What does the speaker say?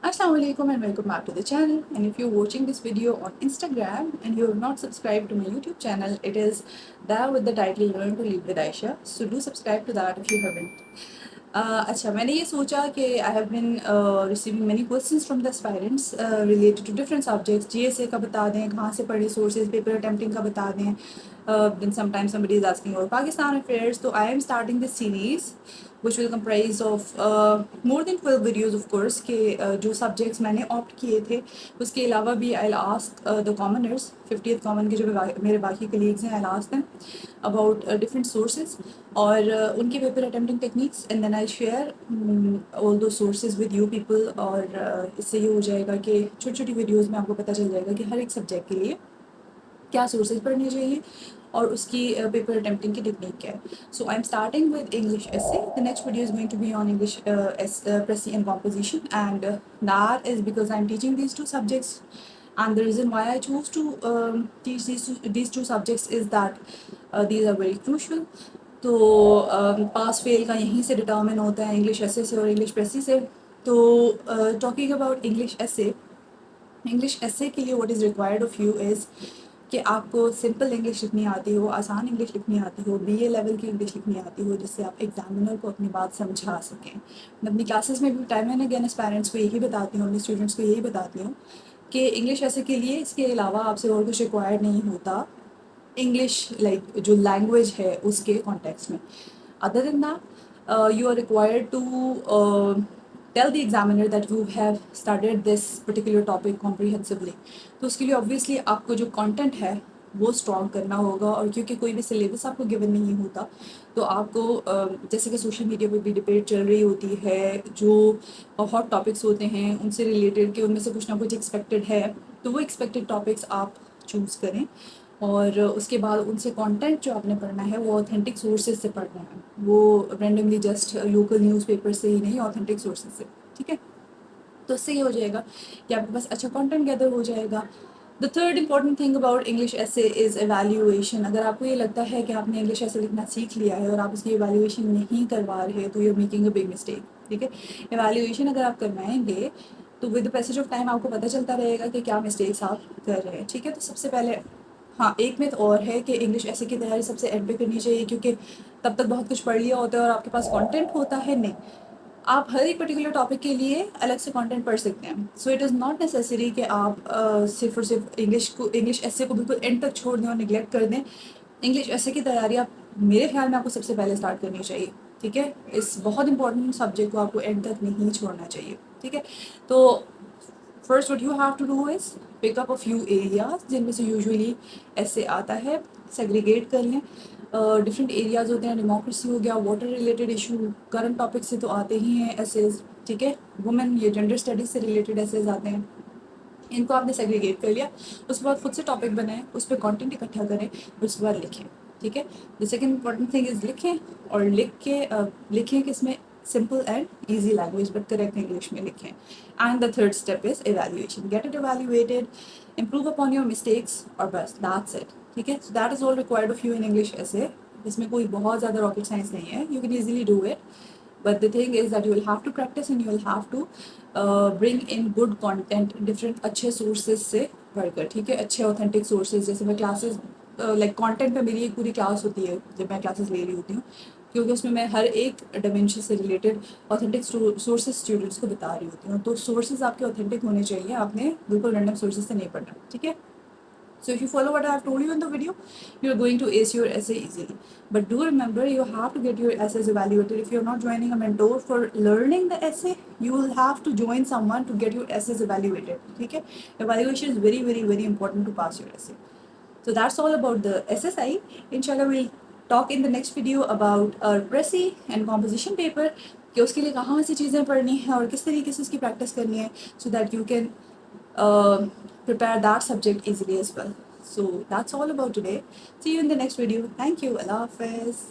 Assalamu alaikum and welcome back to the channel. And if you're watching this video on Instagram and you have not subscribed to my YouTube channel, it is there with the title Learn to Lead with Aisha. So do subscribe to that if you haven't. अच्छा, मैंने ये सोचा कि I have been receiving many questions from the aspirants related to different subjects. GSA का बता दें, कहाँ से पढ़े, सोर्सेज, पेपर अटेम्प्टिंग का बता दें. Then sometimes somebody is asking about Pakistan affairs. So I am starting this series which will comprise of more than 12 videos of course के जो subjects मैंने opt किए थे. उसके अलावा भी I'll ask the commoners, 50th common के जो मेरे बाकी colleagues हैं, I'll ask them about different sources और उनके paper attempting techniques, and then I'll share all those sources with you people. और इससे ये हो जाएगा कि छोटी छोटी वीडियोज़ में आपको पता चल जाएगा कि हर एक सब्जेक्ट के लिए क्या सोर्सेज पढ़ने चाहिए और उसकी पेपर अटेम्प्टिंग की टेक्निक क्या है. So I am starting with English essay. The next video is going to be on English precis and composition, and that is because I am teaching these two subjects. And the reason why I chose to teach these two subjects is that these are very crucial. तो pass fail का यहीं से determine होता है, English एसे से और English प्रेसी से. तो टॉकिंग अबाउट इंग्लिश एसे के लिए what is required of you is कि आपको सिंपल इंग्लिश लिखनी आती हो, आसान इंग्लिश लिखनी आती हो, बीए लेवल की इंग्लिश लिखनी आती हो, जिससे आप एग्जामिनर को अपनी बात समझा सकें. मैं अपनी क्लासेस में भी टाइम एंड अगेन पेरेंट्स को यही बताती हूँ, अपने स्टूडेंट्स को यही बताती हूँ कि इंग्लिश ऐसे के लिए इसके अलावा आपसे और कुछ रिक्वायर्ड नहीं होता इंग्लिश लाइक जो लैंग्वेज है उसके कॉन्टेक्स्ट में. Other than that you are required to tell the examiner that you have studied this particular topic comprehensively. तो उसके लिए ऑब्वियसली आपको जो कंटेंट है वो स्ट्रॉन्ग करना होगा. और क्योंकि कोई भी सिलेबस आपको गिवन नहीं होता तो आपको जैसे कि सोशल मीडिया पे भी डिबेट चल रही होती है, जो हॉट टॉपिक्स होते हैं उनसे रिलेटेड कि उनमें से कुछ ना कुछ एक्सपेक्टेड है, तो वो एक्सपेक्टेड टॉपिक्स आप चूज़ करें और उसके बाद उनसे कंटेंट जो आपने पढ़ना है वो ऑथेंटिक सोर्सेज से पढ़ना है, वो रैंडमली जस्ट लोकल न्यूज़पेपर से ही नहीं, ऑथेंटिक सोर्सेज से. ठीक है, तो इससे ये हो जाएगा कि आपके पास अच्छा कंटेंट गैदर हो जाएगा. The third important thing about English ऐसे इज़ एवैल्यूएशन. अगर आपको ये लगता है कि आपने इंग्लिश ऐसे लिखना सीख लिया है और आप उसकी एवैल्यूएशन नहीं करवा रहे तो you are making a big mistake. ठीक है, एवैल्यूएशन अगर आप करवाएंगे तो with the passage of time आपको पता चलता रहेगा कि क्या मिस्टेक्स आप कर रहे हैं. ठीक है, तो सबसे पहले हाँ, एक मिथ और है कि इंग्लिश ऐसे की तैयारी सबसे एंड पे करनी चाहिए क्योंकि तब तक बहुत कुछ पढ़ लिया होता है और आपके पास कंटेंट होता है. नहीं, आप हर एक पर्टिकुलर टॉपिक के लिए अलग से कंटेंट पढ़ सकते हैं. So it is not necessary कि आप सिर्फ और सिर्फ इंग्लिश ऐसे को बिल्कुल एंड तक छोड़ दें और निगलेक्ट कर दें. इंग्लिश ऐसे की तैयारी आप मेरे ख्याल में आपको सबसे पहले स्टार्ट करनी चाहिए. ठीक है, इस बहुत इंपॉर्टेंट सब्जेक्ट को आपको एंड तक नहीं छोड़ना चाहिए. ठीक है, तो first what you have to do is pick up a few areas जिनमें से यूजुअली ऐसे आता है. सेग्रीगेट कर लें. डिफरेंट एरियाज़ होते हैं, डेमोक्रेसी हो गया, water related issue, current topic से तो आते ही हैं एसेज. ठीक है, वुमेन ये जेंडर स्टडीज़ से रिलेटेड एसेज आते हैं. इनको आपने सेग्रीगेट कर लिया, उसके बाद खुद से टॉपिक बनाएं, उस पर कॉन्टेंट इकट्ठा करें, उसके बाद लिखें. ठीक है, the second important thing is लिखें. और लिखें किसमें, simple and easy language but correct English में लिखें. And the third step is evaluation. Get it evaluated, improve upon your mistakes और बस दैट्स इट. ठीक है, so that is all required of you in English essay. इसमें कोई बहुत ज़्यादा रॉकेट साइंस नहीं है, you can easily do it. But the thing is that you will have to practice and you will have to bring in good content different अच्छे sources से पढ़कर. ठीक है, अच्छे authentic sources. जैसे मैं classes like content पे मेरी एक पूरी क्लास होती है जब मैं classes ले रही होती हूँ, क्योंकि उसमें मैं हर एक dimension से related authentic sources students को बता रही होती हूँ. तो sources आपके authentic होने चाहिए, आपने बिल्कुल random sources से नहीं पढ़ना. ठीक है, so if you follow what I have told you in the video, you are going to ace your essay easily. But do remember, you have to get your essays evaluated. If you're not joining a mentor for learning the essay, you will have to join someone to get your essays evaluated. Okay? Evaluation is very, very, very important to pass your essay. So that's all about the SSI. Inshallah, we'll talk in the next video about our Pressy and composition paper. कि उसके लिए कहाँ से चीज़ें पढ़नी है और किस तरीके से उसकी प्रैक्टिस करनी है, so that you can prepare that subject easily as well. So that's all about today. See you in the next video. Thank you. Allah Hafiz.